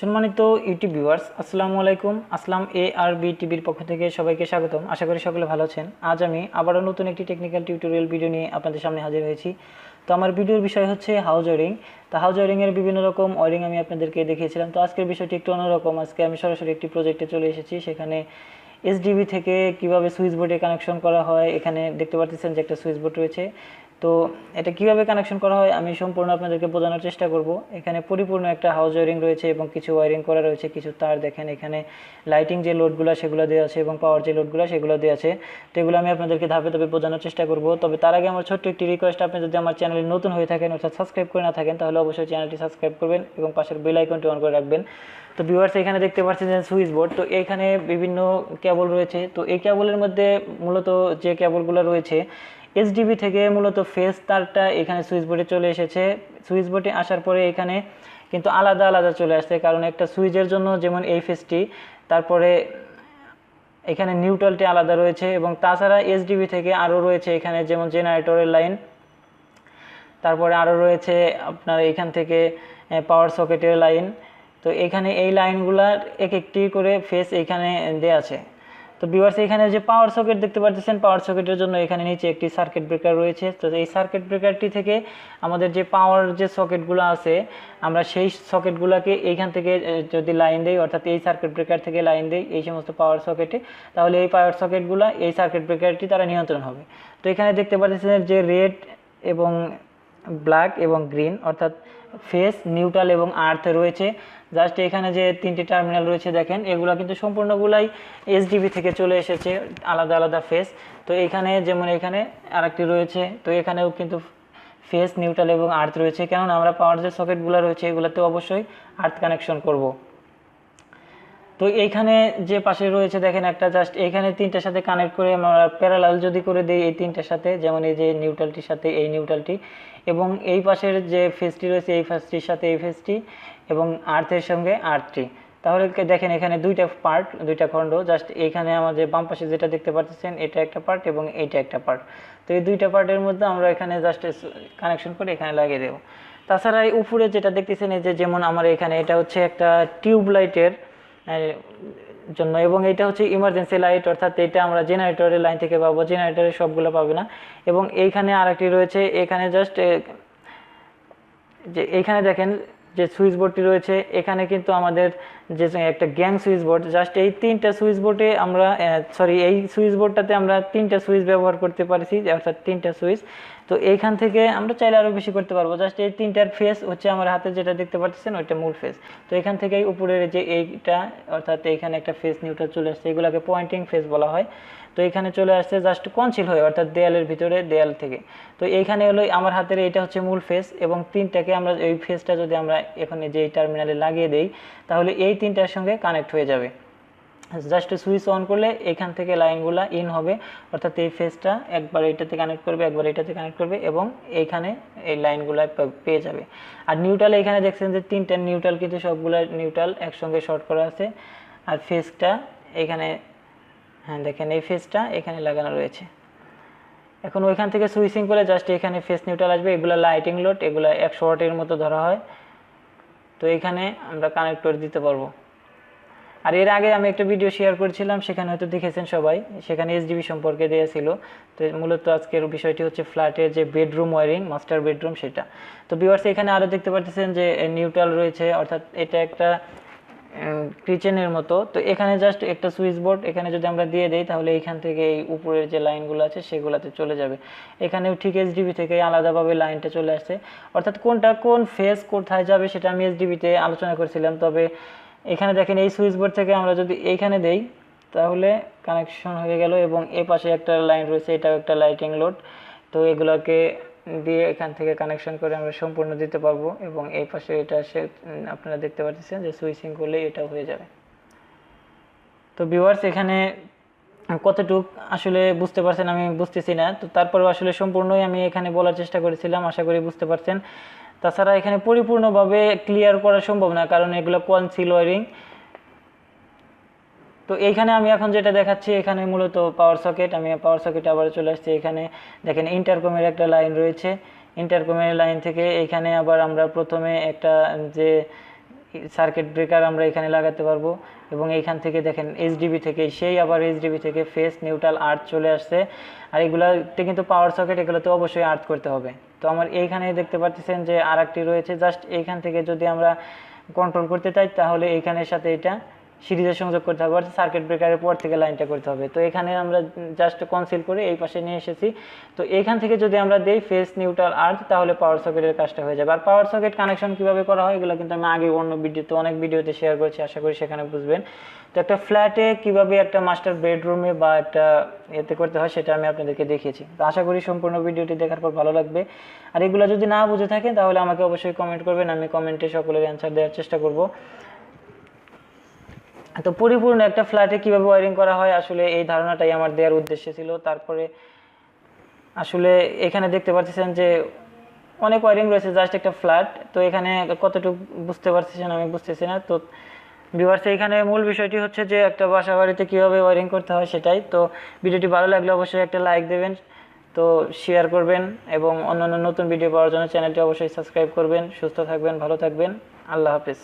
সম্মানিত YouTube viewers, আসসালামু আলাইকুম। আসলাম এ আর বি টিভির পক্ষ থেকে সবাইকে স্বাগতম। আশা করি সকলে ভালো আছেন। আজ আমি আবারও নতুন একটি টেকনিক্যাল টিউটোরিয়াল ভিডিও নিয়ে আপনাদের সামনে হাজির হয়েছি। তো আমার ভিডিওর বিষয় হচ্ছে হাউস ওয়ারিং। তো হাউস ওয়ারিংয়ের বিভিন্ন রকম ওয়ারিং আমি আপনাদেরকে দেখিয়েছিলাম। তো আজকের বিষয়টি একটু অন্যরকম। আজকে আমি সরাসরি একটি প্রজেক্টে চলে এসেছি। সেখানে এসডিবি থেকে কিভাবে সুইচ বোর্ডে কানেকশন করা হয়, এখানে দেখতে পাচ্ছেন যে একটা সুইচ বোর্ড রয়েছে। তো এটা কিভাবে কানেকশন করা হয় আমি সম্পূর্ণ আপনাদেরকে বোঝানোর চেষ্টা করব। এখানে পরিপূর্ণ একটা হাউস ওয়ারিং রয়েছে এবং কিছু ওয়ারিং করা রয়েছে, কিছু তার দেখেন এখানে লাইটিং যে লোডগুলো সেগুলো দেওয়া আছে এবং পাওয়ার যে লোডগুলো সেগুলো দেওয়া আছে। তো এগুলো আমি আপনাদেরকে ধাপে ধাপে বোঝানোর চেষ্টা করব। তবে তার আগে আমার ছোট্ট একটি রিকোয়েস্ট, আপনি যদি আমার চ্যানেলে নতুন হয়ে থাকেন অর্থাৎ সাবস্ক্রাইব করে না থাকেন তাহলে অবশ্যই চ্যানেলটি সাবস্ক্রাইব করবেন এবং পাশের বেল আইকনটি অন করে রাখবেন। তো ভিউয়ার্স, এখানে দেখতে পাচ্ছেন যে সুইচ বোর্ড। তো এখানে বিভিন্ন কেবল রয়েছে। তো এই কেবলের মধ্যে মূলত যে কেবলগুলো রয়েছে এসডিবি থেকে মূলত ফেজ তারটা এখানে সুইচ বোর্ডে চলে এসেছে। সুইচ বোর্ডে আসার পরে এখানে কিন্তু আলাদা আলাদা চলে আসছে, কারণ একটা সুইচের জন্য যেমন এই ফেজটি, তারপরে এখানে নিউট্রালটি আলাদা রয়েছে এবং তাছাড়া এসডিবি থেকে আরও রয়েছে এখানে যেমন জেনারেটরের লাইন, তারপরে আরও রয়েছে আপনার এখান থেকে পাওয়ার সকেটের লাইন। তো এখানে এই লাইনগুলার এক একটি করে ফেজ এখানে দেওয়া আছে। তো ভিউয়ার্স, এখানে যে পাওয়ার সকেট দেখতে পাচ্ছেন, পাওয়ার সকেটের জন্য এখানে নিচে একটি সার্কিট ব্রেকার রয়েছে। তো এই সার্কিট ব্রেকারটি থেকে আমাদের যে পাওয়ার যে সকেটগুলো আছে, আমরা সেই সকেটগুলোকে এইখান থেকে যদি লাইন দেই, অর্থাৎ এই সার্কিট ব্রেকার থেকে লাইন দেই এই সমস্ত পাওয়ার সকেটে, তাহলে এই পাওয়ার সকেটগুলো এই সার্কিট ব্রেকারটি তারা নিয়ন্ত্রণ হবে। তো এখানে দেখতে পাচ্ছেন যে রেড এবং ব্ল্যাক এবং গ্রিন অর্থাৎ ফেজ, নিউট্রাল এবং আর্থ রয়েছে। জাস্ট এখানে যে তিনটি টার্মিনাল রয়েছে দেখেন, এগুলো কিন্তু সম্পূর্ণগুলাই এসডিবি থেকে চলে এসেছে, আলাদা আলাদা ফেজ। তো এখানে যেমন এখানে আরেকটি রয়েছে, তো এখানেও কিন্তু ফেজ, নিউট্রাল এবং আর্থ রয়েছে, কেননা আমরা পাওয়ার যে সকেটগুলো রয়েছে এগুলোতে অবশ্যই আর্থ কানেকশন করব। তো এইখানে যে পাশে রয়েছে দেখেন একটা, জাস্ট এখানে তিনটার সাথে কানেক্ট করে আমরা প্যারালাল যদি করে দিই এই তিনটার সাথে, যেমন এই যে নিউট্রালটির সাথে এই নিউট্রালটি এবং এই পাশের যে ফেজটি রয়েছে এই ফেজটির সাথে এই ফেজটি এবং আর্থের সঙ্গে আর্থটি, তাহলে দেখেন এখানে দুইটা পার্ট, দুইটা খণ্ড। জাস্ট এখানে আমাদের বাম পাশে যেটা দেখতে পাচ্ছেন এটা একটা পার্ট এবং এইটা একটা পার্ট। তো এই দুইটা পার্টের মধ্যে আমরা এখানে জাস্ট কানেকশন করে এখানে লাগিয়ে দেবো। তাছাড়া এই উপরে যেটা দেখতেছেন এই যে যেমন আমার এখানে এটা হচ্ছে একটা টিউব লাইটের জন্য এবং এটা হচ্ছে ইমার্জেন্সি লাইট, অর্থাৎ এটা আমরা জেনারেটরের লাইন থেকে পাবো, জেনারেটরের সবগুলো পাবে না। এবং এইখানে আরেকটি রয়েছে, এখানে জাস্ট যে এইখানে দেখেন যে সুইচ বোর্ডটি রয়েছে, এখানে কিন্তু আমাদের যে একটা গ্যাং সুইচ বোর্ড, জাস্ট এই তিনটা সুইচ বোর্ডে আমরা এই সুইচ বোর্ডটাতে আমরা তিনটা সুইচ ব্যবহার করতে পারছি, অর্থাৎ তিনটা সুইচ। তো এইখান থেকে আমরা চাইলে আরও বেশি করতে পারবো। জাস্ট এই তিনটার ফেস হচ্ছে আমার হাতে যেটা দেখতে পাচ্ছেন ওইটা মূল ফেস। তো এখান থেকেই উপরের যে এইটা, অর্থাৎ এইখানে একটা ফেস নিউট্রাল চলে আসছে, এগুলোকে পয়েন্টিং ফেস বলা হয়। তো এখানে চলে আসছে জাস্ট কনসিল হয়ে, অর্থাৎ দেয়ালের ভিতরে, দেয়াল থেকে। তো এইখানে হলো আমার হাতের এইটা হচ্ছে মূল ফেস এবং তিনটাকে আমরা এই ফেসটা যদি আমরা এখানে যে টার্মিনালে লাগিয়ে দেই তাহলে এই তিনটার সঙ্গে কানেক্ট হয়ে যাবে। জাস্ট সুইচ অন করলে এখান থেকে লাইনগুলা ইন হবে, অর্থাৎ এই ফেসটা একবার এইটাতে কানেক্ট করবে, একবার এইটাতে কানেক্ট করবে এবং এইখানে এই লাইনগুলা পেয়ে যাবে। আর নিউট্রাল এখানে দেখছেন যে তিনটা নিউট্রাল, কিন্তু সবগুলা নিউট্রাল একসঙ্গে শর্ট করা আছে। আর ফেসটা এখানে, হ্যাঁ দেখেন এই ফেসটা এখানে লাগানো রয়েছে। এখন ওইখান থেকে সুইচিং করে জাস্ট এখানে ফেস নিউট্রাল আসবে। এগুলো লাইটিং লোড, এগুলো 100 ওয়াটের মতো ধরা হয়। তো এখানে আমরা কানেক্ট করে দিতে পারবো। আর এর আগে আমি একটা ভিডিও শেয়ার করেছিলাম, সেখানে হয়তো দেখেছেন সবাই, সেখানে এসডিবি সম্পর্কে দেওয়া ছিল। তো মূলত আজকের বিষয়টি হচ্ছে ফ্ল্যাটের যে বেডরুম ওয়ারিং, মাস্টার বেডরুম, সেটা। তো ভিউয়ার্স, এখানে আরও দেখতে পাচ্ছেন যে নিউট্রাল রয়েছে, অর্থাৎ এটা একটা কিচেনের মতো। তো এখানে জাস্ট একটা সুইচ বোর্ড এখানে যদি আমরা দিয়ে দেই তাহলে এইখান থেকে এই উপরের যে লাইনগুলো আছে সেগুলোতে চলে যাবে। এখানেও ঠিক এসডিবি থেকে আলাদাভাবে লাইনটা চলে আসছে, অর্থাৎ কোনটা কোন ফেজ কোথায় যাবে সেটা আমি এসডিবিতে আলোচনা করেছিলাম। তবে এখানে দেখেন এই সুইচ বোর্ড থেকে আমরা যদি এইখানে দেই তাহলে কানেকশন হয়ে গেল এবং এই পাশে একটা লাইন রয়েছে, এটাও একটা লাইটিং লোড। তো এগুলোকে দিয়ে এখান থেকে কানেকশন করে আমরা সম্পূর্ণ দিতে পারবো এবং এই পাশে এটা আপনারা দেখতে পাচ্ছেন যে সুইচিং করলে এটাও হয়ে যাবে। তো ভিউয়ার্স, এখানে কতটুক আসলে বুঝতে পারছেন আমি বুঝতেছি না, তো তারপরেও আসলে সম্পূর্ণই আমি এখানে বলার চেষ্টা করেছিলাম, আশা করি বুঝতে পারছেন। তাছাড়া এখানে পরিপূর্ণভাবে ক্লিয়ার করা সম্ভব না, কারণ এগুলো কনসিল ওয়ারিং। তো এইখানে আমি এখন যেটা দেখাচ্ছি এখানে মূলত পাওয়ার সকেট, আমি পাওয়ার সকেটে আবার চলে আসছি। এখানে দেখেন ইন্টারকমের একটা লাইন রয়েছে, ইন্টারকমের লাইন থেকে এখানে আবার আমরা প্রথমে একটা যে সার্কিট ব্রেকার আমরা এখানে লাগাতে পারবো। এবং এইখান থেকে দেখেন এইচডিবি থেকে সেই আবার এইচডিবি থেকে ফেস নিউট্রাল আর্থ চলে আসছে। আর এগুলোতে কিন্তু পাওয়ার সকেট, এগুলোতে অবশ্যই আর্থ করতে হবে। তো আমার এইখানে দেখতে পাচ্ছেন যে আর একটি রয়েছে, জাস্ট এইখান থেকে যদি আমরা কন্ট্রোল করতে চাই তাহলে এইখানের সাথে এটা সিরিজে সংযোগ করতে হবে, অর্থাৎ সার্কিট ব্রেকারের পর থেকে লাইনটা করতে হবে। তো এখানে আমরা জাস্ট কনসিল করে এই পাশে নিয়ে এসেছি। তো এইখান থেকে যদি আমরা দেই ফেস নিউট্রাল আর্থ, তাহলে পাওয়ার সকেটের কাজটা হয়ে যাবে। আর পাওয়ার সকেট কানেকশন কীভাবে করা হয় এগুলো কিন্তু আমি আগে অন্য ভিডিওতে, অনেক ভিডিওতে শেয়ার করেছি, আশা করি সেখানে বুঝবেন। তো একটা ফ্ল্যাটে কীভাবে একটা মাস্টার বেডরুমে বা একটা এতে করতে হয় সেটা আমি আপনাদেরকে দেখিয়েছি। তো আশা করি সম্পূর্ণ ভিডিওটি দেখার পর ভালো লাগবে। আর এগুলো যদি না বুঝে থাকেন তাহলে আমাকে অবশ্যই কমেন্ট করবেন, আমি কমেন্টে সকলের অ্যান্সার দেওয়ার চেষ্টা করব। তো পরিপূর্ণ একটা ফ্ল্যাটে কীভাবে ওয়ারিং করা হয় আসলে এই ধারণাটাই আমার দেওয়ার উদ্দেশ্য ছিল। তারপরে আসলে এখানে দেখতে পাচ্ছেন যে অনেক ওয়ারিং রয়েছে, জাস্ট একটা ফ্ল্যাট। তো এখানে কতটুকু বুঝতে পারছেন আমি বুঝতেছি না। তো ভিউয়ার্স, এখানে মূল বিষয়টি হচ্ছে যে একটা বাসা বাড়িতে কীভাবে ওয়ারিং করতে হয় সেটাই। তো ভিডিওটি ভালো লাগলে অবশ্যই একটা লাইক দেবেন, তো শেয়ার করবেন এবং অন্যান্য নতুন ভিডিও পাওয়ার জন্য চ্যানেলটি অবশ্যই সাবস্ক্রাইব করবেন। সুস্থ থাকবেন, ভালো থাকবেন, আল্লাহ হাফেজ।